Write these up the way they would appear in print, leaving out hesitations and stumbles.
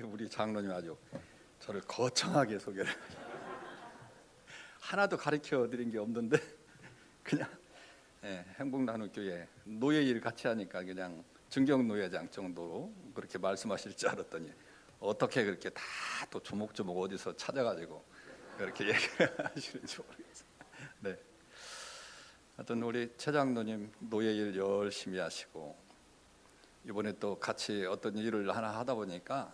우리 장로님 아주 저를 거창하게 소개를 하나도 가르쳐 드린 게 없는데 그냥 행복나눔교회 노예 일 같이 하니까 그냥 증경노예장 정도로 그렇게 말씀하실 줄 알았더니 어떻게 그렇게 다 또 조목조목 어디서 찾아가지고 그렇게 얘기하시는지 모르겠어요. 네. 하여튼 우리 최 장로님 노예 일 열심히 하시고 이번에 또 같이 어떤 일을 하나 하다 보니까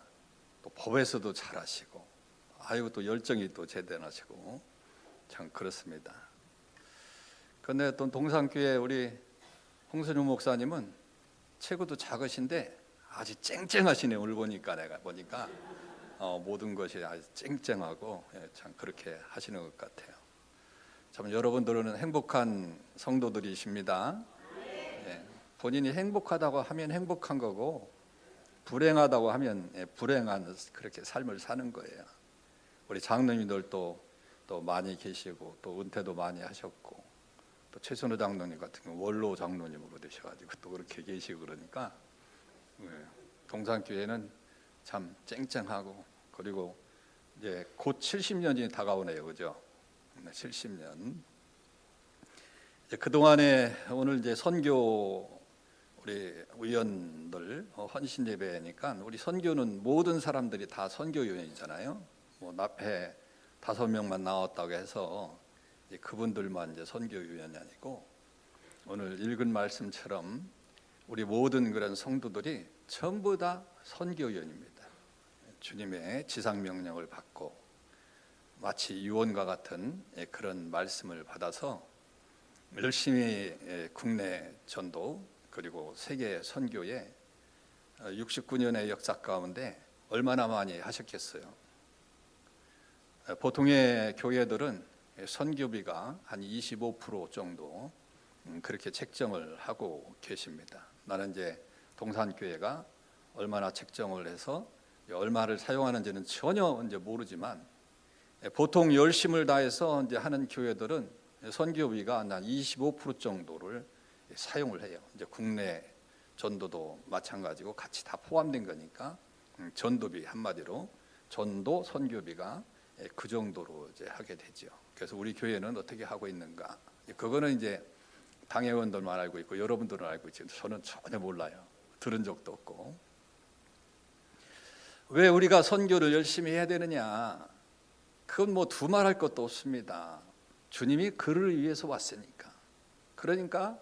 또 법에서도 잘하시고 아이고 또 열정이 또 제대하시고 참 그렇습니다. 그런데 또 동산교회 우리 홍선유 목사님은 체구도 작으신데 아주 쨍쨍하시네. 오늘 보니까 내가 보니까 모든 것이 아주 쨍쨍하고 참 그렇게 하시는 것 같아요. 참 여러분들은 행복한 성도들이십니다. 본인이 행복하다고 하면 행복한 거고 불행하다고 하면 불행한 그렇게 삶을 사는 거예요. 우리 장로님들도 또 많이 계시고 또 은퇴도 많이 하셨고 또 최선우 장로님 같은 경우 원로 장로님으로 되셔가지고 또 그렇게 계시고 그러니까 동산교회는 참 쨍쨍하고 그리고 이제 곧 70년이 다가오네요, 그죠? 70년. 그 동안에 오늘 이제 선교 우리 의원들 헌신 예배니까 우리 선교는 모든 사람들이 다 선교위원이잖아요. 뭐 앞에 5명만 나왔다고 해서 이제 그분들만 이제 선교위원이 아니고 오늘 읽은 말씀처럼 우리 모든 그런 성도들이 전부 다 선교위원입니다. 주님의 지상 명령을 받고 마치 유언과 같은 그런 말씀을 받아서 열심히 국내 전도 그리고 세계 선교에 69년의 역사 가운데 얼마나 많이 하셨겠어요. 보통의 교회들은 선교비가 한 25% 정도 그렇게 책정을 하고 계십니다. 나는 이제 동산교회가 얼마나 책정을 해서 얼마를 사용하는지는 전혀 이제 모르지만 보통 열심을 다해서 이제 하는 교회들은 선교비가 한 25% 정도를 사용을 해요. 이제 국내 전도도 마찬가지고 같이 다 포함된 거니까 전도비 한마디로 전도 선교비가 그 정도로 이제 하게 되죠. 그래서 우리 교회는 어떻게 하고 있는가? 그거는 이제 당회원들만 알고 있고 여러분들은 알고 있지 저는 전혀 몰라요. 들은 적도 없고. 왜 우리가 선교를 열심히 해야 되느냐? 그건 뭐 두말할 것도 없습니다. 주님이 그를 위해서 왔으니까. 그러니까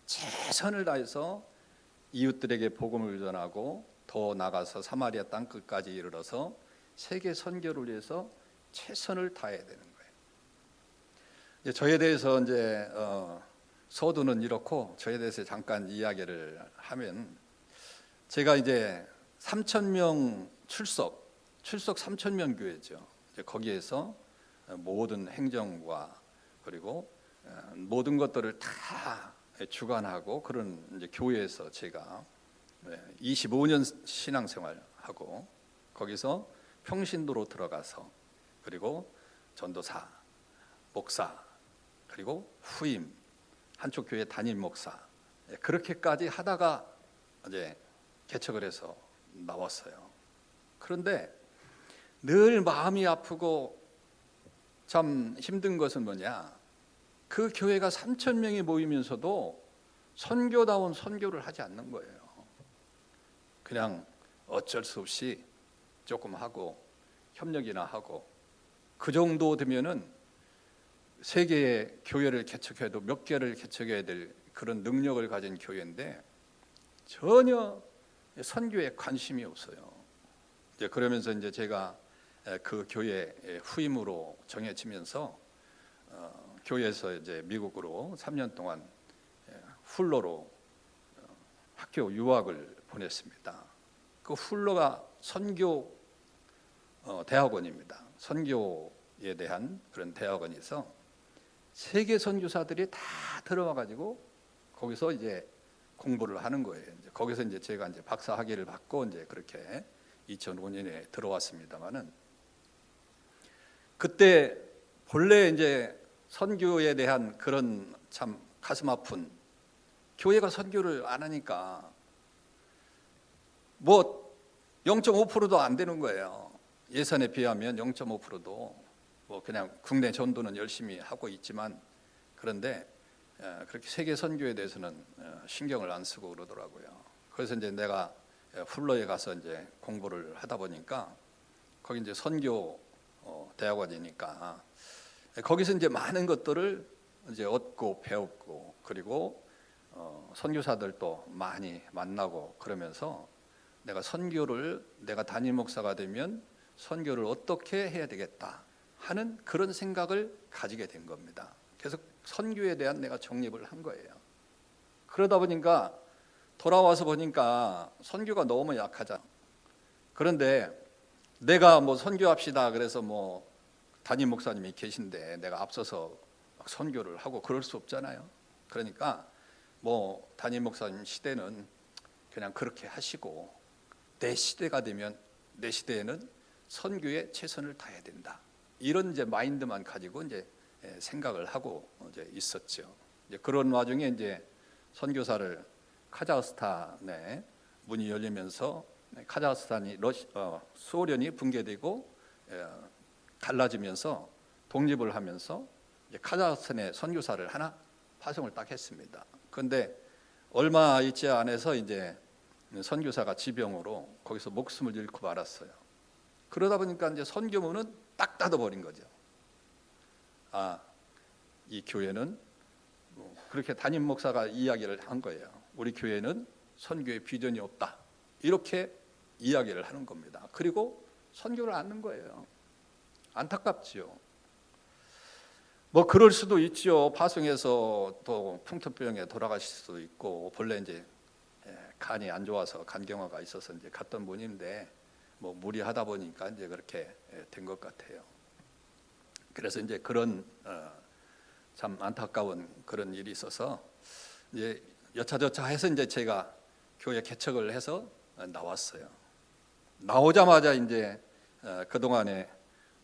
최선을 다해서 이웃들에게 복음을 전하고 더 나가서 사마리아 땅 끝까지 이르러서 세계 선교를 위해서 최선을 다해야 되는 거예요. 저에 대해서 이제 서두는 이렇고 저에 대해서 잠깐 이야기를 하면 제가 이제 3,000명 출석 3,000명 교회죠. 이제 거기에서 모든 행정과 그리고 모든 것들을 다 주관하고 그런 이제 교회에서 제가 25년 신앙생활하고 거기서 평신도로 들어가서 그리고 전도사, 목사 그리고 후임 한쪽 교회 담임 목사 그렇게까지 하다가 이제 개척을 해서 나왔어요. 그런데 늘 마음이 아프고 참 힘든 것은 뭐냐? 그 교회가 3,000명이 모이면서도 선교다운 선교를 하지 않는 거예요. 그냥 어쩔 수 없이 조금 하고 협력이나 하고 그 정도 되면은 세 개의 교회를 개척해도 몇 개를 개척해야 될 그런 능력을 가진 교회인데 전혀 선교에 관심이 없어요. 이제 그러면서 이제 제가 그 교회 후임으로 정해지면서 교회에서 이제 미국으로 3년 동안 훌러로 학교 유학을 보냈습니다. 그 훌러가 선교 대학원입니다. 선교에 대한 그런 대학원에서 세계 선교사들이 다 들어와 가지고 거기서 이제 공부를 하는 거예요. 이제 거기서 이제 제가 이제 박사 학위를 받고 이제 그렇게 2005년에 들어왔습니다만은 그때 본래 이제 선교에 대한 그런 참 가슴 아픈 교회가 선교를 안 하니까 뭐 0.5%도 안 되는 거예요. 예산에 비하면 0.5%도 뭐 그냥 국내 전도는 열심히 하고 있지만, 그런데 그렇게 세계 선교에 대해서는 신경을 안 쓰고 그러더라고요. 그래서 이제 내가 훌러에 가서 이제 공부를 하다 보니까 거기 이제 선교 대학원이니까 거기서 이제 많은 것들을 이제 얻고 배웠고, 그리고 선교사들도 많이 만나고, 그러면서 내가 선교를, 내가 담임 목사가 되면 선교를 어떻게 해야 되겠다 하는 그런 생각을 가지게 된 겁니다. 그래서 선교에 대한 내가 정립을 한 거예요. 그러다 보니까 돌아와서 보니까 선교가 너무 약하잖아. 그런데 내가 뭐 선교합시다 그래서 뭐 담임 목사님이 계신데 내가 앞서서 막 선교를 하고 그럴 수 없잖아요. 그러니까 뭐 담임 목사님 시대는 그냥 그렇게 하시고, 내 시대가 되면 내 시대에는 선교에 최선을 다해야 된다, 이런 이제 마인드만 가지고 이제 생각을 하고 이제 있었죠. 이제 그런 와중에 이제 선교사를 카자흐스탄에 문이 열리면서, 카자흐스탄이 소련이 붕괴되고 갈라지면서 독립을 하면서 이제 카자흐스탄에 선교사를 하나 파송을 딱 했습니다. 그런데 얼마 있지 않아서 이제 선교사가 지병으로 거기서 목숨을 잃고 말았어요. 그러다 보니까 이제 선교문은 딱 닫아버린 거죠. 이 교회는 그렇게 담임 목사가 이야기를 한 거예요. 우리 교회는 선교의 비전이 없다, 이렇게 이야기를 하는 겁니다. 그리고 선교를 않는 거예요. 안타깝지요. 뭐 그럴 수도 있죠. 파송해서 또 풍토병에 돌아가실 수도 있고, 본래 이제 간이 안 좋아서 간경화가 있어서 이제 갔던 분인데 뭐 무리하다 보니까 이제 그렇게 된 것 같아요. 그래서 이제 그런 참 안타까운 그런 일이 있어서 이제 여차저차 해서 이제 제가 교회 개척을 해서 나왔어요. 나오자마자 이제 그동안에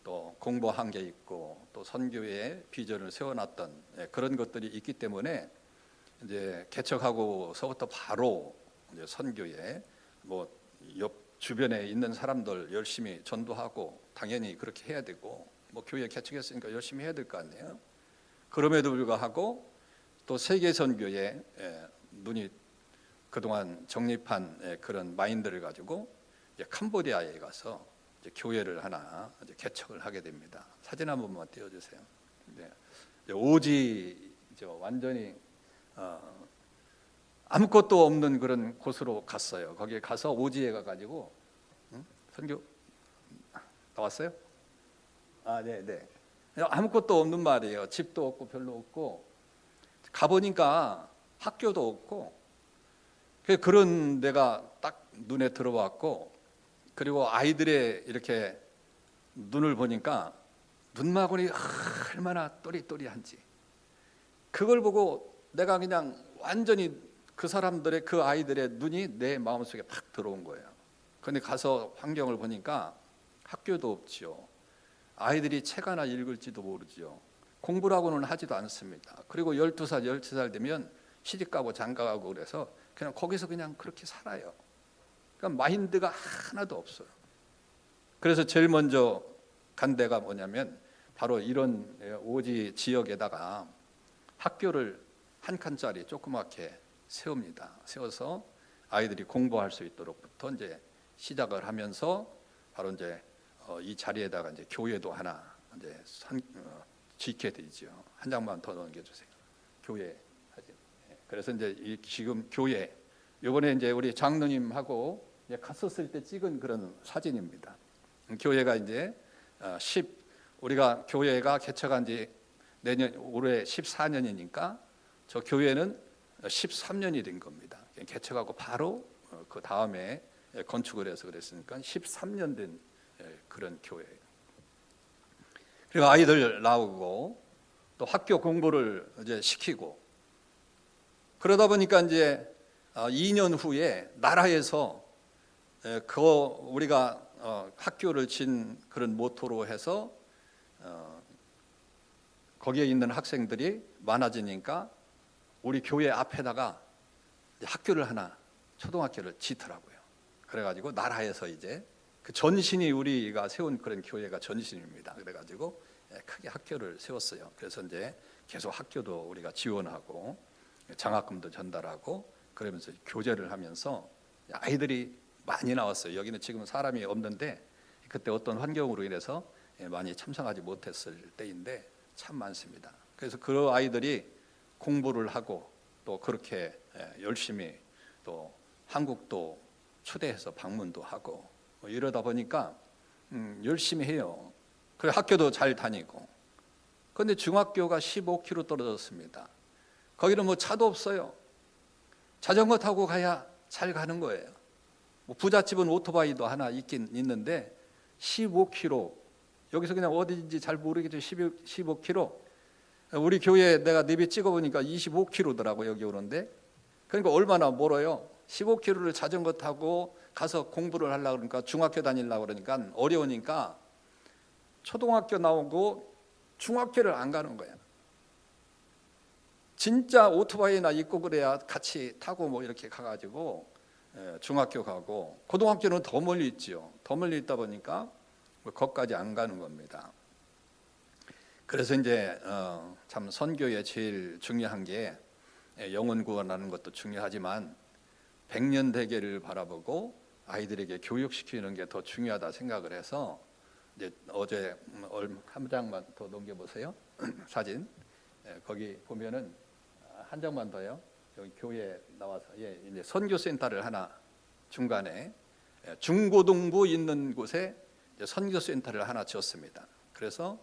또 공부한 게 있고 또 선교의 비전을 세워놨던 그런 것들이 있기 때문에 이제 개척하고서부터 바로 이제 선교에 뭐 옆 주변에 있는 사람들 열심히 전도하고, 당연히 그렇게 해야 되고, 뭐 교회 개척했으니까 열심히 해야 될 거 아니에요. 그럼에도 불구하고 또 세계 선교에 눈이 그동안 정립한 그런 마인드를 가지고 이제 캄보디아에 가서 이제 교회를 하나 이제 개척을 하게 됩니다. 사진 한 번만 띄워주세요. 네. 오지죠. 완전히 아무것도 없는 그런 곳으로 갔어요. 거기에 가서 오지에 가가지고 선교 나왔어요? 네. 아무것도 없는 말이에요. 집도 없고 별로 없고, 가보니까 학교도 없고, 그런 데가 딱 눈에 들어왔고, 그리고 아이들의 이렇게 눈을 보니까 눈마구니 얼마나 또리또리한지, 그걸 보고 내가 그냥 완전히 그 사람들의, 그 아이들의 눈이 내 마음속에 팍 들어온 거예요. 그런데 가서 환경을 보니까 학교도 없지요. 아이들이 책 하나 읽을지도 모르지요. 공부라고는 하지도 않습니다. 그리고 12살, 13살 되면 시집가고 장가가고 그래서 그냥 거기서 그냥 그렇게 살아요. 그러니까 마인드가 하나도 없어요. 그래서 제일 먼저 간 데가 뭐냐면 바로 이런 오지 지역에다가 학교를 한 칸짜리 조그맣게 세웁니다. 세워서 아이들이 공부할 수 있도록부터 이제 시작을 하면서 바로 이제 이 자리에다가 이제 교회도 하나 이제 짓게 되죠. 한 장만 더 넘겨주세요. 교회 사진. 그래서 이제 지금 교회, 이번에 이제 우리 장로님하고 이제 갔었을 때 찍은 그런 사진입니다. 교회가 이제 우리가 교회가 개척한 지 내년 올해 14년이니까 저 교회는 13년이 된 겁니다. 개척하고 바로 그 다음에 건축을 해서 그랬으니까 13년 된 그런 교회예요. 그리고 아이들 나오고 또 학교 공부를 이제 시키고, 그러다 보니까 이제 2년 후에 나라에서 우리가 학교를 진 그런 모토로 해서 거기에 있는 학생들이 많아지니까 우리 교회 앞에다가 학교를 하나, 초등학교를 짓더라고요. 그래가지고 나라에서 이제 그 전신이 우리가 세운 그런 교회가 전신입니다. 그래가지고 크게 학교를 세웠어요. 그래서 이제 계속 학교도 우리가 지원하고 장학금도 전달하고 그러면서 교제를 하면서 아이들이 많이 나왔어요. 여기는 지금 사람이 없는데 그때 어떤 환경으로 인해서 많이 참석하지 못했을 때인데 참 많습니다. 그래서 그 아이들이 공부를 하고 또 그렇게 열심히 또 한국도 초대해서 방문도 하고 이러다 보니까 열심히 해요. 그 학교도 잘 다니고. 그런데 중학교가 15km 떨어졌습니다. 거기는 뭐 차도 없어요. 자전거 타고 가야 잘 가는 거예요. 뭐 부잣집은 오토바이도 하나 있긴 있는데 15km, 여기서 그냥 어디인지 잘 모르겠죠. 15km. 우리 교회 내가 내비 찍어보니까 25km더라고 여기 오는데. 그러니까 얼마나 멀어요. 15km를 자전거 타고 가서 공부를 하려고 그러니까 중학교 다니려고 그러니까 어려우니까 초등학교 나오고 중학교를 안 가는 거야. 진짜 오토바이나 있고 그래야 같이 타고 뭐 이렇게 가가지고 중학교 가고, 고등학교는 더 멀리 있지요. 더 멀리 있다 보니까 거기까지 안 가는 겁니다. 그래서 이제 참 선교에 제일 중요한 게 영혼 구원하는 것도 중요하지만 백년대계를 바라보고 아이들에게 교육시키는 게 더 중요하다 생각을 해서 이제 어제 한 장만 더 넘겨보세요. 사진 거기 보면은 한 장만 더요. 여기 교회 나와서 이제 선교센터를 하나 중간에 중고등부 있는 곳에 선교센터를 하나 지었습니다. 그래서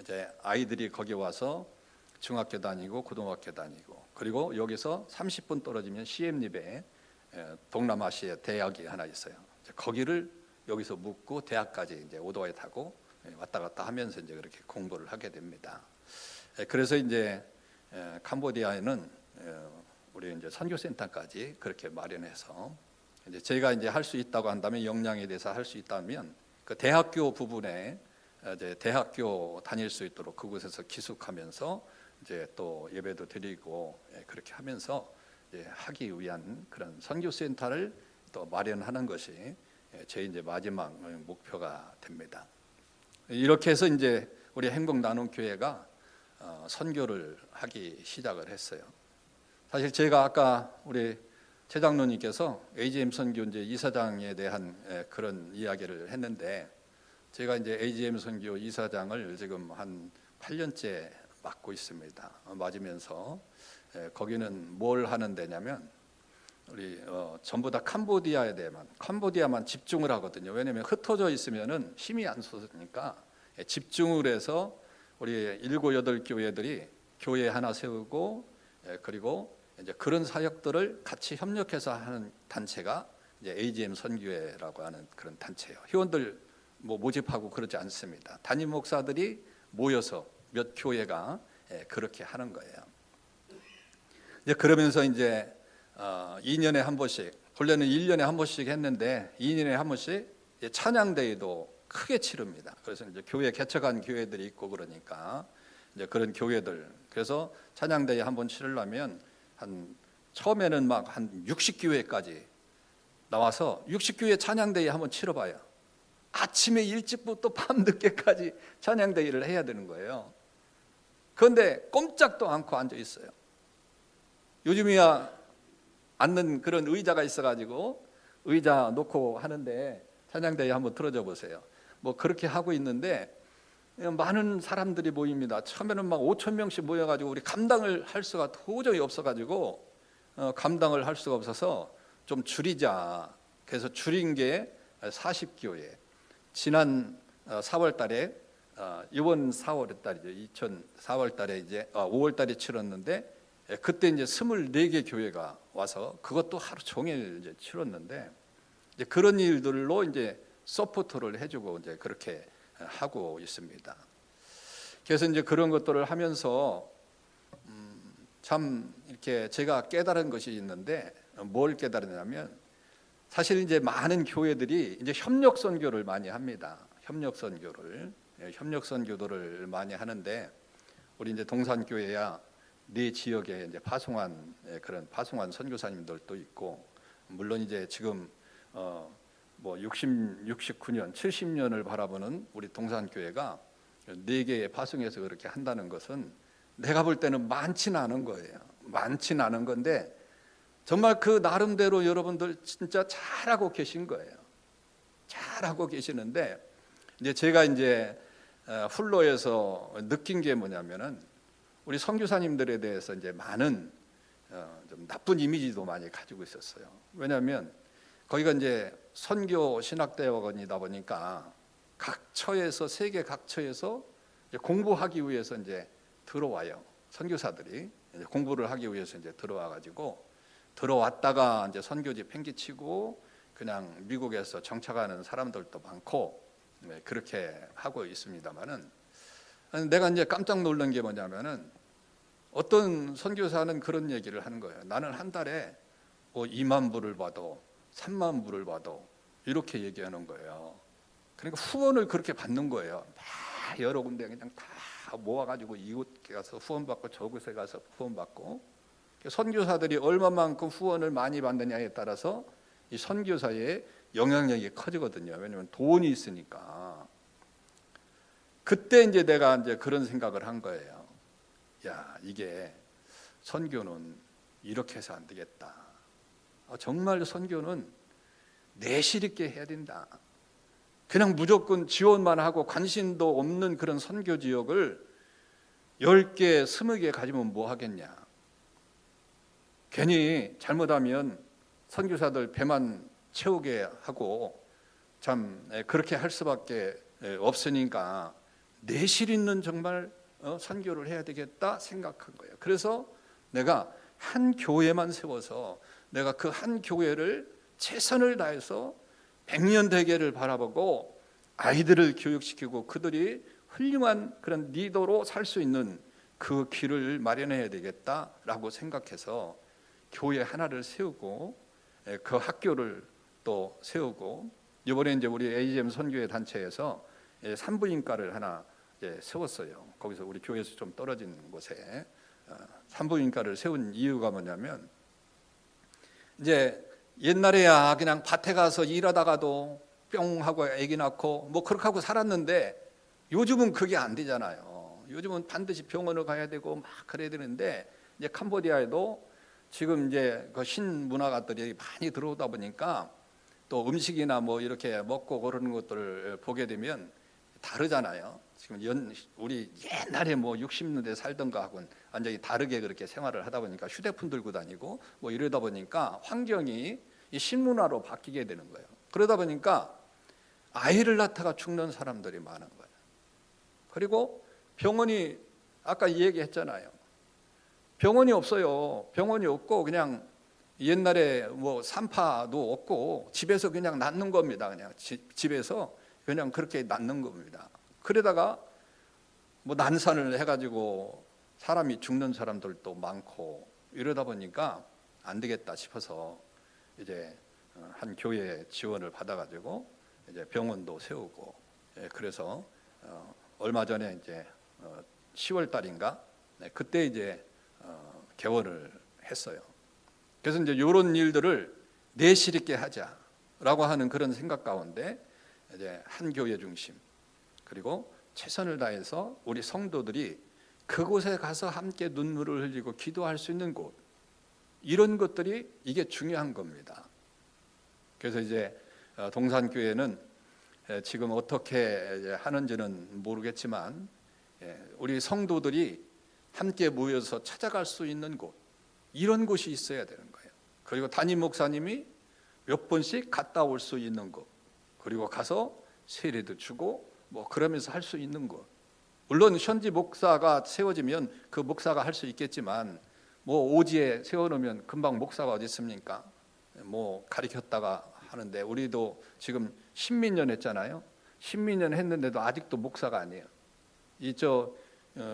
이제 아이들이 거기 와서 중학교 다니고 고등학교 다니고, 그리고 여기서 30분 떨어지면 시엠립에 동남아시아 대학이 하나 있어요. 거기를 여기서 묵고 대학까지 이제 오토바이 타고 왔다 갔다 하면서 이제 그렇게 공부를 하게 됩니다. 그래서 이제 캄보디아에는 우리 이제 선교센터까지 그렇게 마련해서 이제 제가 이제 할 수 있다고 한다면, 역량에 대해서 할 수 있다면 그 대학교 부분에 이제 대학교 다닐 수 있도록 그곳에서 기숙하면서 이제 또 예배도 드리고 그렇게 하면서 이제 하기 위한 그런 선교센터를 또 마련하는 것이 제 이제 마지막 목표가 됩니다. 이렇게 해서 이제 우리 행복 나눔 교회가 선교를 하기 시작을 했어요. 사실 제가 아까 우리 최 장로님께서 AGM 선교 이제 이사장에 대한 그런 이야기를 했는데, 제가 이제 AGM 선교 이사장을 지금 한 8년째 맡고 있습니다. 맡으면서 거기는 뭘 하는 데냐면 우리 전부 다 캄보디아만 집중을 하거든요. 왜냐하면 흩어져 있으면은 힘이 안 솟으니까 집중을 해서 우리 7, 8교회들이 교회 하나 세우고, 그리고 이제 그런 사역들을 같이 협력해서 하는 단체가 이제 AGM 선교회라고 하는 그런 단체예요. 회원들 뭐 모집하고 그러지 않습니다. 담임 목사들이 모여서 몇 교회가 그렇게 하는 거예요. 이제 그러면서 이제 2년에 한 번씩, 본래는 1년에 한 번씩 했는데 2년에 한 번씩 찬양대회도 크게 치릅니다. 그래서 이제 교회 개척한 교회들이 있고 그러니까 이제 그런 교회들, 그래서 찬양대회 한 번 치르려면 처음에는 막 한 60교회까지 나와서 60교회 찬양대회 한번 치러봐요. 아침에 일찍부터 밤늦게까지 찬양대회를 해야 되는 거예요. 그런데 꼼짝도 않고 앉아 있어요. 요즘이야 앉는 그런 의자가 있어가지고 의자 놓고 하는데 찬양대회 한번 틀어줘 보세요. 뭐 그렇게 하고 있는데 많은 사람들이 모입니다. 처음에는 막 5천 명씩 모여가지고 우리 감당을 할 수가 도저히 없어가지고 감당을 할 수가 없어서 좀 줄이자. 그래서 줄인 게 40교회. 지난 4월 달에 이번 4월 달이죠. 4월 달에 이제 5월 달에 치렀는데 그때 이제 24개 교회가 와서 그것도 하루 종일 이제 치렀는데, 이제 그런 일들로 이제 서포트를 해주고 이제 그렇게 하고 있습니다. 그래서 이제 그런 것들을 하면서 참 이렇게 제가 깨달은 것이 있는데, 뭘 깨달았냐면 사실 이제 많은 교회들이 이제 협력 선교를 많이 합니다. 협력 선교들을 많이 하는데, 우리 이제 동산교회야 네 지역에 이제 파송한 그런 파송한 선교사님들도 있고, 물론 이제 지금 뭐 69년, 70년을 바라보는 우리 동산교회가 4개의 파송에서 그렇게 한다는 것은 내가 볼 때는 많지는 않은 거예요. 많지는 않은 건데 정말 그 나름대로 여러분들 진짜 잘하고 계신 거예요. 잘하고 계시는데 이제 제가 이제 훌로에서 느낀 게 뭐냐면은 우리 선교사님들에 대해서 이제 많은 좀 나쁜 이미지도 많이 가지고 있었어요. 왜냐하면 거기가 이제 선교 신학대학원이다 보니까 각 처에서 세계 각 처에서 공부하기 위해서 이제 들어와요. 선교사들이 이제 공부를 하기 위해서 이제 들어와 가지고 들어왔다가 이제 선교지 팽개치고 그냥 미국에서 정착하는 사람들도 많고 그렇게 하고 있습니다만은 내가 이제 깜짝 놀란 게 뭐냐면은 어떤 선교사는 그런 얘기를 하는 거예요. 나는 한 달에 뭐 2만 불을 받아 3만 불을 받아 이렇게 얘기하는 거예요. 그러니까 후원을 그렇게 받는 거예요. 막 여러 군데 그냥 다 모아가지고 이곳에 가서 후원받고 저곳에 가서 후원받고 선교사들이 얼마만큼 후원을 많이 받느냐에 따라서 이 선교사의 영향력이 커지거든요. 왜냐하면 돈이 있으니까. 그때 이제 내가 이제 그런 생각을 한 거예요. 야, 이게 선교는 이렇게 해서 안 되겠다. 정말 선교는 내실 있게 해야 된다. 그냥 무조건 지원만 하고 관심도 없는 그런 선교 지역을 10개, 20개 가지면 뭐 하겠냐. 괜히 잘못하면 선교사들 배만 채우게 하고 참 그렇게 할 수밖에 없으니까 내실 있는 정말 선교를 해야 되겠다 생각한 거예요. 그래서 내가 한 교회만 세워서 내가 그 한 교회를 최선을 다해서 100년 대계를 바라보고 아이들을 교육시키고 그들이 훌륭한 그런 리더로 살 수 있는 그 길을 마련해야 되겠다라고 생각해서 교회 하나를 세우고 그 학교를 또 세우고 이번에 이제 우리 AGM 선교회 단체에서 산부인과를 하나 세웠어요. 거기서 우리 교회에서 좀 떨어진 곳에 산부인과를 세운 이유가 뭐냐면 이제 옛날에야 그냥 밭에 가서 일하다가도 뿅 하고 아기 낳고 뭐 그렇게 하고 살았는데 요즘은 그게 안 되잖아요. 요즘은 반드시 병원을 가야 되고 막 그래야 되는데 이제 캄보디아에도 지금 이제 그 신문화가들이 많이 들어오다 보니까 또 음식이나 뭐 이렇게 먹고 그러는 것들을 보게 되면 다르잖아요. 지금 우리 옛날에 뭐 60년대 살던 거하고는 완전히 다르게 그렇게 생활을 하다 보니까 휴대폰 들고 다니고 뭐 이러다 보니까 환경이 이 신문화로 바뀌게 되는 거예요. 그러다 보니까 아이를 낳다가 죽는 사람들이 많은 거예요. 그리고 병원이 아까 얘기했잖아요. 병원이 없어요. 병원이 없고 그냥 옛날에 뭐 산파도 없고 집에서 그냥 낳는 겁니다. 그냥 집에서 그냥 그렇게 낳는 겁니다. 그러다가 뭐 난산을 해가지고 사람이 죽는 사람들도 많고 이러다 보니까 안 되겠다 싶어서 이제 한 교회 지원을 받아가지고 이제 병원도 세우고 그래서 얼마 전에 이제 10월 달인가 그때 이제 개원을 했어요. 그래서 이제 이런 일들을 내실 있게 하자라고 하는 그런 생각 가운데 이제 한 교회 중심 그리고 최선을 다해서 우리 성도들이 그곳에 가서 함께 눈물을 흘리고 기도할 수 있는 곳 이런 것들이 이게 중요한 겁니다. 그래서 이제 동산교회는 지금 어떻게 하는지는 모르겠지만 우리 성도들이 함께 모여서 찾아갈 수 있는 곳 이런 곳이 있어야 되는 거예요. 그리고 담임 목사님이 몇 번씩 갔다 올 수 있는 곳 그리고 가서 세례도 주고 뭐 그러면서 할 수 있는 곳 물론 현지 목사가 세워지면 그 목사가 할 수 있겠지만 뭐 오지에 세워놓으면 금방 목사가 어디 있습니까? 뭐 가르쳤다가 하는데 우리도 지금 신민년 했잖아요. 신민년 했는데도 아직도 목사가 아니에요.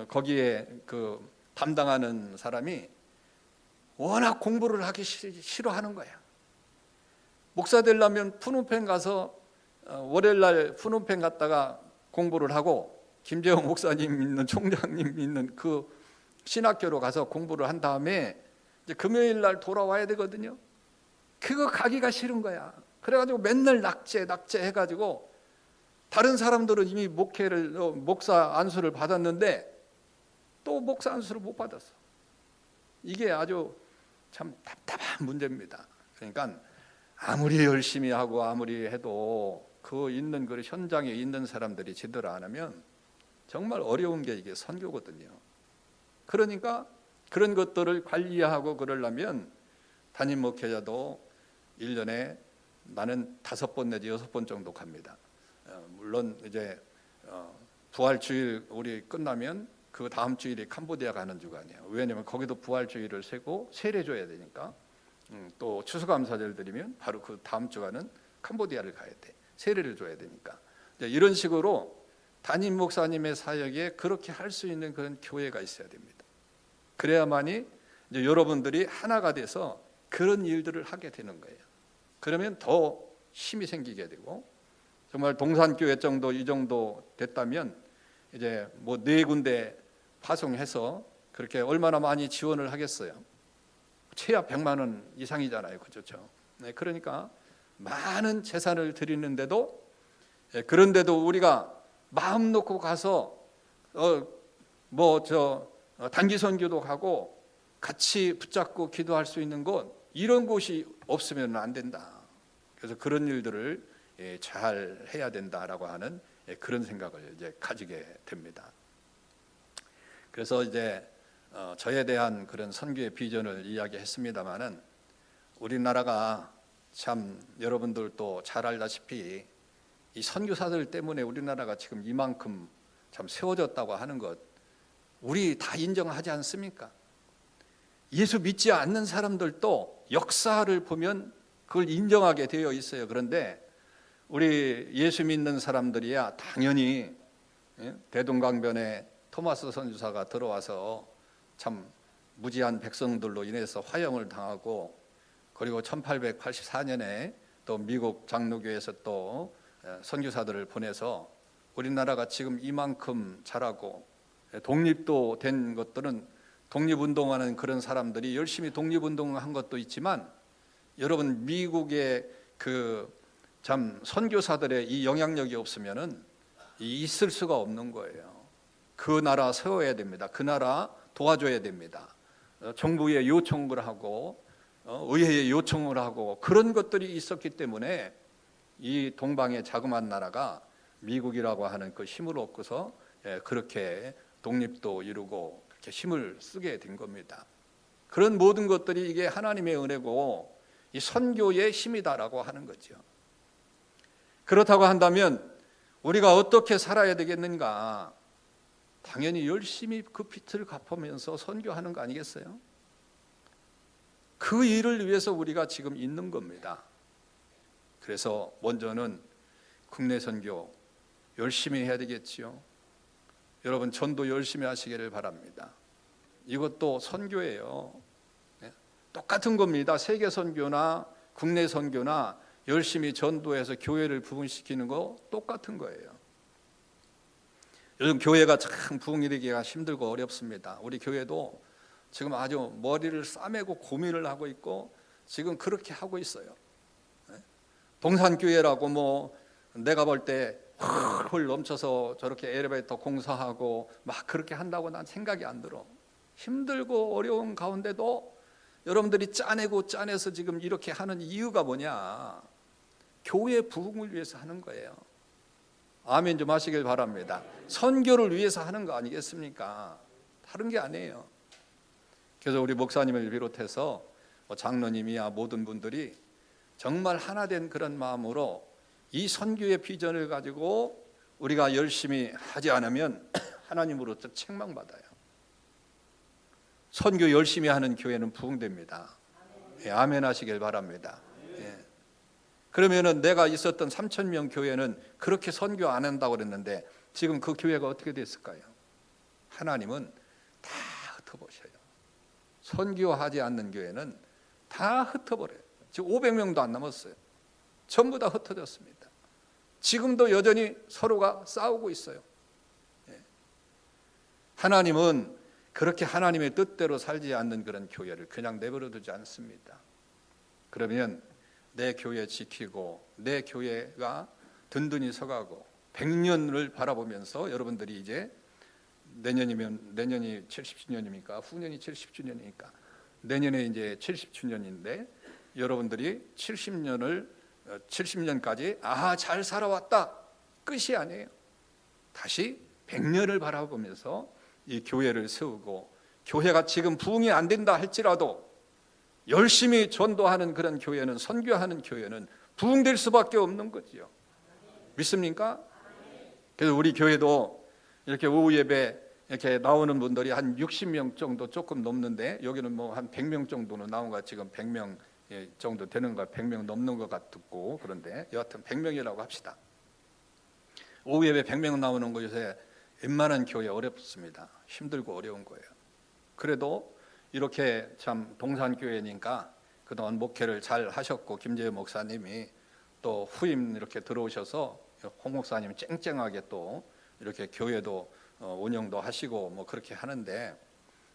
거기에 그 담당하는 사람이 워낙 공부를 하기 싫어하는 거야. 목사 되려면 푸놈펜 가서 월요일날 푸놈펜 갔다가 공부를 하고 김재홍 목사님 있는 총장님 있는 그 신학교로 가서 공부를 한 다음에 이제 금요일날 돌아와야 되거든요. 그거 가기가 싫은 거야. 그래가지고 맨날 낙제 해가지고 다른 사람들은 이미 목사 안수를 받았는데 또 목사 안수를 못 받았어. 이게 아주 참 답답한 문제입니다. 그러니까 아무리 열심히 하고 아무리 해도 그 현장에 있는 사람들이 제대로 안 하면 정말 어려운 게 이게 선교거든요. 그러니까 그런 것들을 관리하고 그러려면 담임 목회자도 1년에 나는 5번 내지 6번 정도 갑니다. 물론 이제 부활주일 우리 끝나면 그 다음 주일이 캄보디아 가는 주간이에요. 왜냐하면 거기도 부활주일을 세고 세례 줘야 되니까. 또 추수감사절 드리면 바로 그 다음 주간은 캄보디아를 가야 돼. 세례를 줘야 되니까. 이런 식으로 담임 목사님의 사역에 그렇게 할 수 있는 그런 교회가 있어야 됩니다. 그래야만이 이제 여러분들이 하나가 돼서 그런 일들을 하게 되는 거예요. 그러면 더 힘이 생기게 되고, 정말 동산교회 정도 이 정도 됐다면 이제 뭐 4군데 파송해서 그렇게 얼마나 많이 지원을 하겠어요. 최하 100만 원 이상이잖아요. 그렇죠? 네, 그러니까 많은 재산을 드리는데도, 그런데도 우리가 마음 놓고 가서 단기 선교도 가고 같이 붙잡고 기도할 수 있는 곳, 이런 곳이 없으면 안 된다. 그래서 그런 일들을 잘 해야 된다라고 하는 그런 생각을 이제 가지게 됩니다. 그래서 이제 저에 대한 그런 선교의 비전을 이야기했습니다마는, 우리나라가 참 여러분들도 잘 알다시피 이 선교사들 때문에 우리나라가 지금 이만큼 참 세워졌다고 하는 것, 우리 다 인정하지 않습니까? 예수 믿지 않는 사람들도 역사를 보면 그걸 인정하게 되어 있어요. 그런데 우리 예수 믿는 사람들이야 당연히 대동강변에 토마스 선교사가 들어와서 참 무지한 백성들로 인해서 화형을 당하고, 그리고 1884년에 또 미국 장로교에서 또 선교사들을 보내서 우리나라가 지금 이만큼 자라고, 독립도 된 것들은 독립운동하는 그런 사람들이 열심히 독립운동한 것도 있지만, 여러분 미국의 그 참 선교사들의 이 영향력이 없으면은 있을 수가 없는 거예요. 그 나라 세워야 됩니다. 그 나라 도와줘야 됩니다. 정부에 요청을 하고 의회에 요청을 하고 그런 것들이 있었기 때문에 이 동방의 자그마한 나라가 미국이라고 하는 그 힘을 얻고서 그렇게 독립도 이루고 그렇게 힘을 쓰게 된 겁니다. 그런 모든 것들이 이게 하나님의 은혜고 이 선교의 힘이다라고 하는 거죠. 그렇다고 한다면 우리가 어떻게 살아야 되겠는가? 당연히 열심히 그 빚을 갚으면서 선교하는 거 아니겠어요? 그 일을 위해서 우리가 지금 있는 겁니다. 그래서 먼저는 국내 선교 열심히 해야 되겠지요. 여러분 전도 열심히 하시기를 바랍니다. 이것도 선교예요. 똑같은 겁니다. 세계 선교나 국내 선교나 열심히 전도해서 교회를 부흥시키는 거 똑같은 거예요. 요즘 교회가 참 부흥이되기가 힘들고 어렵습니다. 우리 교회도 지금 아주 머리를 싸매고 고민을 하고 있고 지금 그렇게 하고 있어요. 동산교회라고 뭐 내가 볼 때 훌훌 넘쳐서 저렇게 엘리베이터 공사하고 막 그렇게 한다고 난 생각이 안 들어. 힘들고 어려운 가운데도 여러분들이 짜내서 지금 이렇게 하는 이유가 뭐냐? 교회 부흥을 위해서 하는 거예요. 아멘 좀 하시길 바랍니다. 선교를 위해서 하는 거 아니겠습니까? 다른 게 아니에요. 그래서 우리 목사님을 비롯해서 장로님이야 모든 분들이 정말 하나 된 그런 마음으로 이 선교의 비전을 가지고 우리가 열심히 하지 않으면 하나님으로부터 책망받아요. 선교 열심히 하는 교회는 부흥됩니다. 아멘 하시길 바랍니다. 그러면은 내가 있었던 3,000명 교회는 그렇게 선교 안 한다고 그랬는데 지금 그 교회가 어떻게 됐을까요? 하나님은 다 흩어버려요. 선교하지 않는 교회는 다 흩어버려요. 지금 500명도 안 남았어요. 전부 다 흩어졌습니다. 지금도 여전히 서로가 싸우고 있어요. 하나님은 그렇게 하나님의 뜻대로 살지 않는 그런 교회를 그냥 내버려 두지 않습니다. 그러면 내 교회 지키고 내 교회가 든든히 서가고 100년을 바라보면서 여러분들이 이제 내년이 70주년입니까? 후년이 70주년이니까 내년에 이제 70주년인데 여러분들이 70년까지 잘 살아왔다 끝이 아니에요. 다시 100년을 바라보면서 이 교회를 세우고, 교회가 지금 부흥이 안 된다 할지라도 열심히 전도하는 그런 교회는, 선교하는 교회는 부흥될 수밖에 없는 거지요. 믿습니까? 그래서 우리 교회도 이렇게 오후 예배 이렇게 나오는 분들이 한 60명 정도 조금 넘는데, 여기는 뭐 한 100명 정도는 나온 것 같아요. 지금 100명 정도 되는 것, 100명 넘는 것 같고, 그런데 여하튼 100명이라고 합시다. 오후 예배 100명 나오는 거 요새 웬만한 교회 어렵습니다. 힘들고 어려운 거예요. 그래도 이렇게 참 동산교회니까 그동안 목회를 잘 하셨고, 김재현 목사님이 또 후임 이렇게 들어오셔서 홍 목사님 쨍쨍하게 또 이렇게 교회도 운영도 하시고 뭐 그렇게 하는데,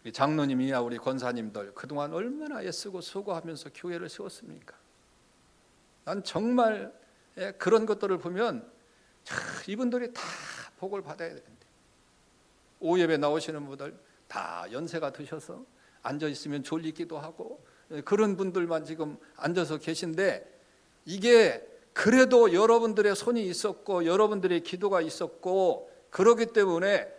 이 장로님이야 우리 권사님들 그동안 얼마나 애쓰고 수고하면서 교회를 세웠습니까? 난 정말 그런 것들을 보면 이분들이 다 복을 받아야 되는데, 오후 예배 나오시는 분들 다 연세가 드셔서 앉아 있으면 졸리기도 하고 그런 분들만 지금 앉아서 계신데, 이게 그래도 여러분들의 손이 있었고 여러분들의 기도가 있었고 그렇기 때문에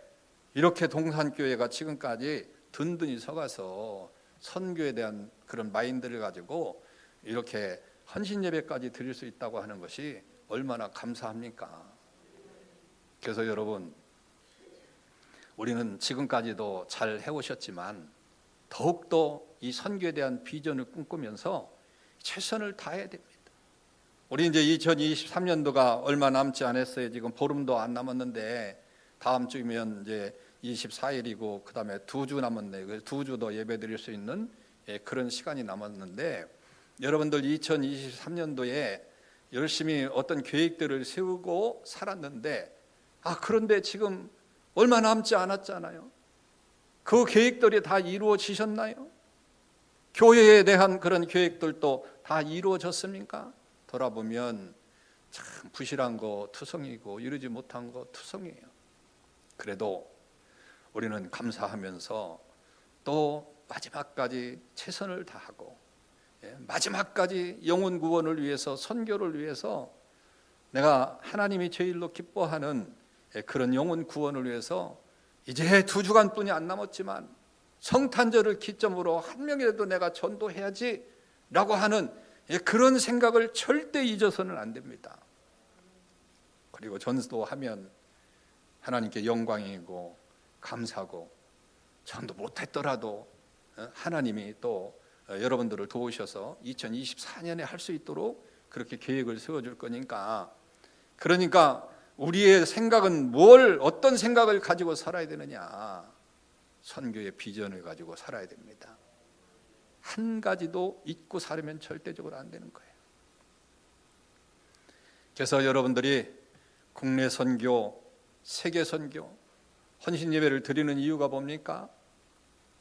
이렇게 동산교회가 지금까지 든든히 서가서 선교에 대한 그런 마인드를 가지고 이렇게 헌신 예배까지 드릴 수 있다고 하는 것이 얼마나 감사합니까? 그래서 여러분, 우리는 지금까지도 잘 해오셨지만 더욱더 이 선교에 대한 비전을 꿈꾸면서 최선을 다해야 됩니다. 우리 이제 2023년도가 얼마 남지 않았어요. 지금 보름도 안 남았는데 다음 주면 이제 24일이고 그 다음에 2주 남았네. 그래서 2주 더 예배 드릴 수 있는 그런 시간이 남았는데, 여러분들 2023년도에 열심히 어떤 계획들을 세우고 살았는데, 그런데 지금 얼마 남지 않았잖아요. 그 계획들이 다 이루어지셨나요? 교회에 대한 그런 계획들도 다 이루어졌습니까? 돌아보면 참 부실한 거 투성이고 이루지 못한 거 투성이에요. 그래도 우리는 감사하면서 또 마지막까지 최선을 다하고, 마지막까지 영혼 구원을 위해서, 선교를 위해서, 내가 하나님이 제일로 기뻐하는 그런 영혼 구원을 위해서 이제 2주간뿐이 안 남았지만 성탄절을 기점으로 한 명이라도 내가 전도해야지 라고 하는 그런 생각을 절대 잊어서는 안 됩니다. 그리고 전도하면 하나님께 영광이고 감사고, 전도 못했더라도 하나님이 또 여러분들을 도우셔서 2024년에 할 수 있도록 그렇게 계획을 세워줄 거니까, 그러니까 우리의 생각은 어떤 생각을 가지고 살아야 되느냐? 선교의 비전을 가지고 살아야 됩니다. 한 가지도 잊고 살으면 절대적으로 안 되는 거예요. 그래서 여러분들이 국내 선교, 세계 선교, 헌신 예배를 드리는 이유가 뭡니까?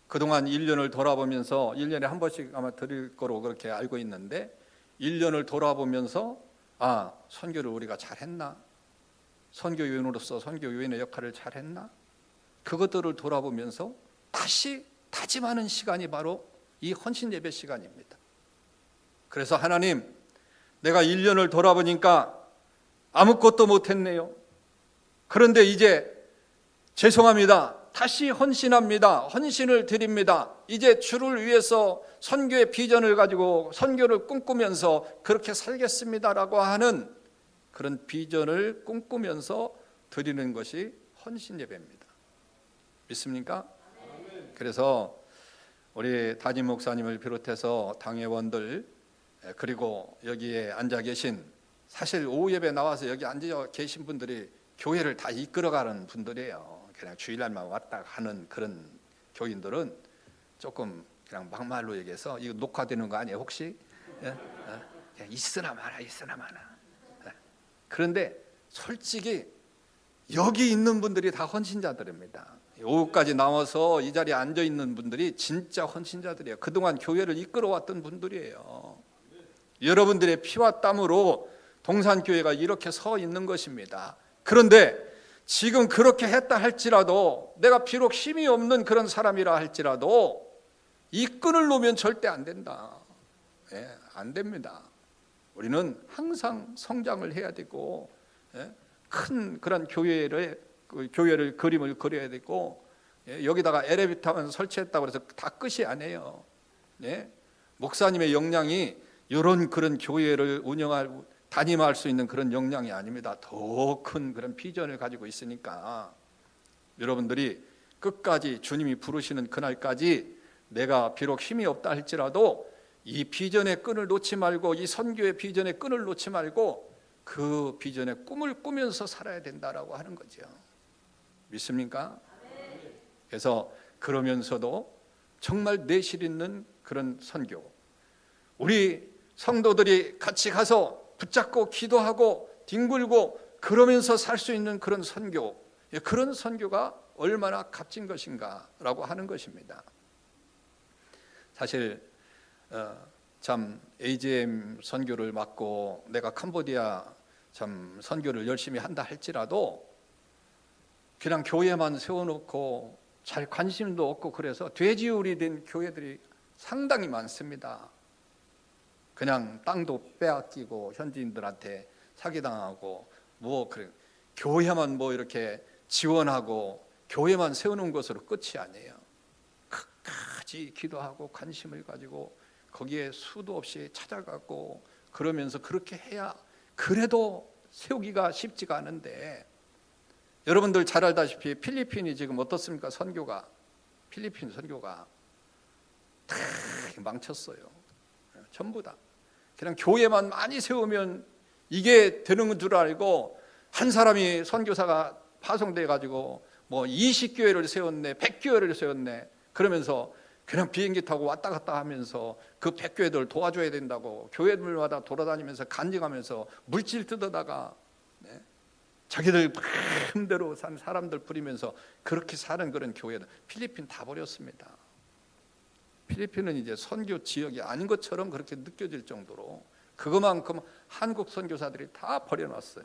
그동안 1년을 돌아보면서, 1년에 한 번씩 아마 드릴 거로 그렇게 알고 있는데, 1년을 돌아보면서 선교를 우리가 잘했나? 선교요인으로서 선교요인의 역할을 잘했나? 그것들을 돌아보면서 다시 다짐하는 시간이 바로 이 헌신 예배 시간입니다. 그래서 하나님, 내가 1년을 돌아보니까 아무것도 못했네요. 그런데 이제 죄송합니다. 다시 헌신합니다. 헌신을 드립니다. 이제 주를 위해서 선교의 비전을 가지고 선교를 꿈꾸면서 그렇게 살겠습니다라고 하는 그런 비전을 꿈꾸면서 드리는 것이 헌신 예배입니다. 믿습니까? 그래서 우리 담임 목사님을 비롯해서 당회원들, 그리고 여기에 앉아 계신, 사실 오후 예배 나와서 여기 앉아 계신 분들이 교회를 다 이끌어가는 분들이에요. 그냥 주일날만 왔다 하는 그런 교인들은 조금 그냥 막말로 얘기해서, 이거 녹화되는 거 아니에요 혹시? 있으나 마나. 그런데 솔직히 여기 있는 분들이 다 헌신자들입니다. 오후까지 나와서 이 자리에 앉아 있는 분들이 진짜 헌신자들이에요. 그동안 교회를 이끌어왔던 분들이에요. 여러분들의 피와 땀으로 동산교회가 이렇게 서 있는 것입니다. 그런데 지금 그렇게 했다 할지라도, 내가 비록 힘이 없는 그런 사람이라 할지라도 이 끈을 놓으면 절대 안 된다. 예, 안 됩니다. 우리는 항상 성장을 해야 되고, 예, 큰 그런 교회를 그림을 그려야 되고, 예, 여기다가 엘리베이터만 설치했다고 해서 다 끝이 아니에요. 예, 목사님의 역량이 이런 그런 교회를 담임할 수 있는 그런 역량이 아닙니다. 더 큰 그런 비전을 가지고 있으니까 여러분들이 끝까지 주님이 부르시는 그날까지 내가 비록 힘이 없다 할지라도 이 비전의 끈을 놓지 말고, 이 선교의 비전의 끈을 놓지 말고 그 비전의 꿈을 꾸면서 살아야 된다라고 하는 거죠. 믿습니까? 그래서 그러면서도 정말 내실 있는 그런 선교, 우리 성도들이 같이 가서 붙잡고 기도하고 뒹굴고 그러면서 살 수 있는 그런 선교, 그런 선교가 얼마나 값진 것인가라고 하는 것입니다. 사실 참 AGM 선교를 맡고 내가 캄보디아 참 선교를 열심히 한다 할지라도 그냥 교회만 세워놓고 잘 관심도 없고 그래서 돼지우리 된 교회들이 상당히 많습니다. 그냥 땅도 빼앗기고 현지인들한테 사기당하고 그래 교회만 이렇게 지원하고 교회만 세우는 것으로 끝이 아니에요. 끝까지 기도하고 관심을 가지고 거기에 수도 없이 찾아가고 그러면서 그렇게 해야 그래도 세우기가 쉽지가 않은데, 여러분들 잘 알다시피 필리핀이 지금 어떻습니까? 선교가, 필리핀 선교가 다 망쳤어요. 전부 다 그냥 교회만 많이 세우면 이게 되는 줄 알고 한 사람이 선교사가 파송돼 가지고 20교회를 세웠네, 100교회를 세웠네 그러면서 그냥 비행기 타고 왔다 갔다 하면서 그 100교회들 도와줘야 된다고 교회들마다 돌아다니면서 간증하면서 물질 뜯어다가, 네? 자기들 마음대로 산 사람들 부리면서 그렇게 사는 그런 교회들 필리핀 다 버렸습니다. 필리핀은 이제 선교 지역이 아닌 것처럼 그렇게 느껴질 정도로 그것만큼 한국 선교사들이 다 버려놨어요.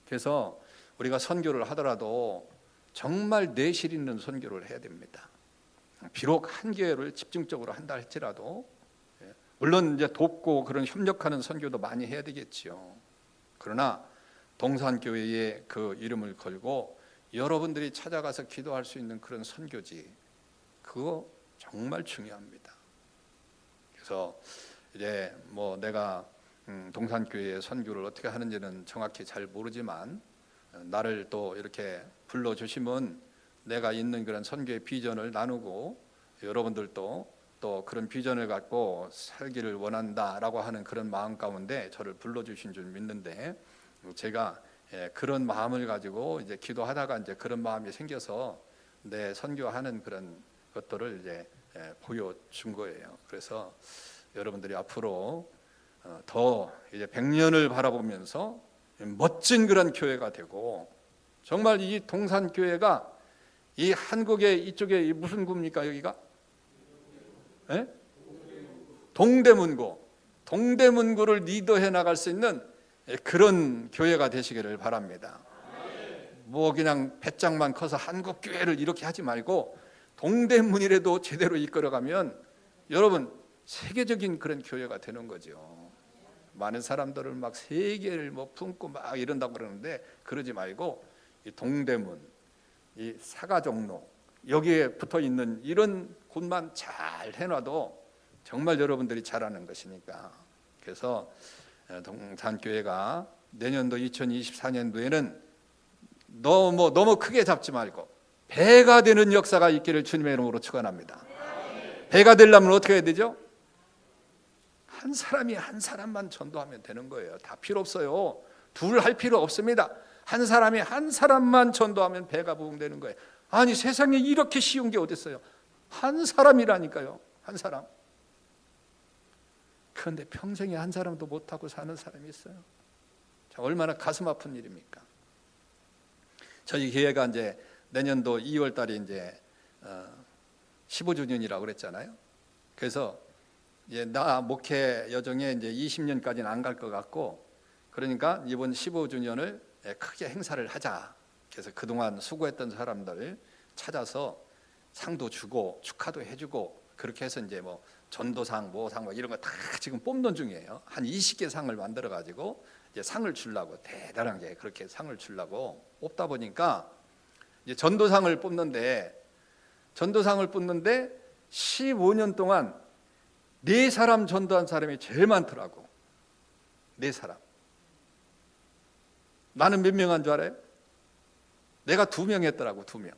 그래서 우리가 선교를 하더라도 정말 내실 있는 선교를 해야 됩니다. 비록 한 교회를 집중적으로 한다 할지라도, 물론 이제 돕고 그런 협력하는 선교도 많이 해야 되겠지요. 그러나 동산교회의 그 이름을 걸고 여러분들이 찾아가서 기도할 수 있는 그런 선교지, 그거 정말 중요합니다. 그래서 이제 내가 동산교회의 선교를 어떻게 하는지는 정확히 잘 모르지만 나를 또 이렇게 불러주시면 내가 있는 그런 선교의 비전을 나누고 여러분들도 또 그런 비전을 갖고 살기를 원한다라고 하는 그런 마음 가운데 저를 불러주신 줄 믿는데, 제가 그런 마음을 가지고 이제 기도하다가 이제 그런 마음이 생겨서 내 선교하는 그런 것들을 이제 보여준 거예요. 그래서 여러분들이 앞으로 더 이제 100년을 바라보면서 멋진 그런 교회가 되고, 정말 이 동산교회가 이 한국의 이쪽에 무슨 구입니까? 여기가? 네? 동대문구를 리더해 나갈 수 있는 그런 교회가 되시기를 바랍니다. 그냥 배짱만 커서 한국교회를 이렇게 하지 말고 동대문이라도 제대로 이끌어가면 여러분 세계적인 그런 교회가 되는 거죠. 많은 사람들을 막 세계를 품고 막 이런다고 그러는데 그러지 말고 이 동대문, 이 사가종로 여기에 붙어 있는 이런 곳만 잘 해놔도 정말 여러분들이 잘하는 것이니까. 그래서 동산교회가 내년도 2024년도에는 너무 크게 잡지 말고 배가 되는 역사가 있기를 주님의 이름으로 축원합니다. 배가 되려면 어떻게 해야 되죠? 한 사람이 한 사람만 전도하면 되는 거예요. 다 필요 없어요. 둘 할 필요 없습니다. 한 사람이 한 사람만 전도하면 배가 부흥되는 거예요. 아니 세상에 이렇게 쉬운 게 어디 있어요? 한 사람이라니까요. 한 사람. 그런데 평생에 한 사람도 못하고 사는 사람이 있어요. 자, 얼마나 가슴 아픈 일입니까? 저희 교회가 이제 내년도 2월 달에 이제 15주년이라고 그랬잖아요. 그래서 나 목회 여정에 이제 20년까지는 안 갈 것 같고, 그러니까 이번 15주년을 크게 행사를 하자. 그래서 그동안 수고했던 사람들 찾아서 상도 주고 축하도 해주고, 그렇게 해서 이제 뭐 전도상, 모상 이런 거 다 지금 뽑는 중이에요. 한 20개 상을 만들어 가지고 이제 상을 주려고, 대단한 게 그렇게 상을 주려고 뽑다 보니까 이제 전도상을 뽑는데 15년 동안 4사람 전도한 사람이 제일 많더라고. 4사람. 나는 몇 명 한 줄 알아요? 내가 2명 했더라고. 2명.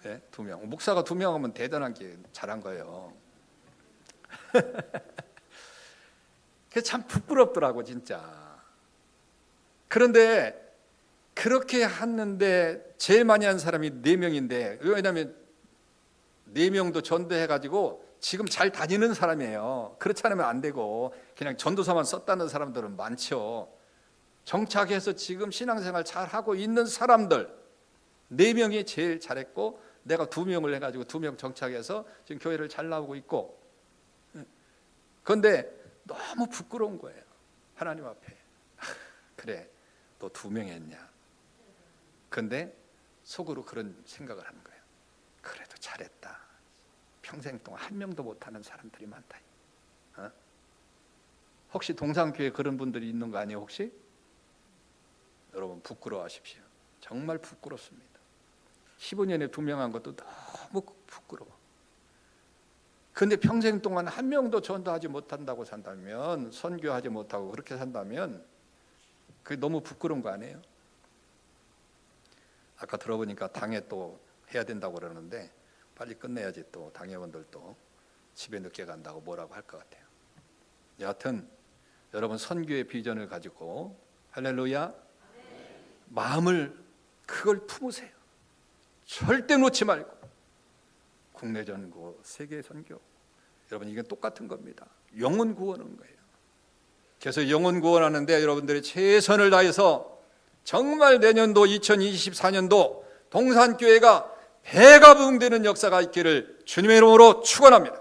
네, 2명. 목사가 2명 하면 대단한 게 잘한 거예요. 그게 참 부끄럽더라고 진짜. 그런데 그렇게 했는데 제일 많이 한 사람이 4명인데, 왜냐하면 4명도 전도해가지고 지금 잘 다니는 사람이에요. 그렇지 않으면 안 되고, 그냥 전도사만 썼다는 사람들은 많죠. 정착해서 지금 신앙생활 잘 하고 있는 사람들 4명이 제일 잘했고, 내가 2명을 해가지고 2명 정착해서 지금 교회를 잘 나오고 있고. 그런데 너무 부끄러운 거예요. 하나님 앞에. 그래, 너 2명 했냐? 근데 속으로 그런 생각을 하는 거예요. 그래도 잘했다. 평생 동안 1명도 못하는 사람들이 많다. 혹시 동산교회 그런 분들이 있는 거 아니에요 혹시? 여러분 부끄러워하십시오. 정말 부끄럽습니다. 15년에 2명 한 것도 너무 부끄러워. 그런데 평생 동안 1명도 전도하지 못한다고 산다면, 선교하지 못하고 그렇게 산다면 그게 너무 부끄러운 거 아니에요? 아까 들어보니까 당회 또 해야 된다고 그러는데 빨리 끝내야지 또 당회원들도 집에 늦게 간다고 뭐라고 할 것 같아요. 여하튼 여러분 선교의 비전을 가지고, 할렐루야, 마음을 그걸 품으세요. 절대 놓지 말고. 국내 전고, 세계 선교, 여러분 이게 똑같은 겁니다. 영혼 구원하는 거예요. 그래서 영혼 구원하는데 여러분들이 최선을 다해서 정말 내년도 2024년도 동산교회가 배가 부흥되는 역사가 있기를 주님의 이름으로 축원합니다.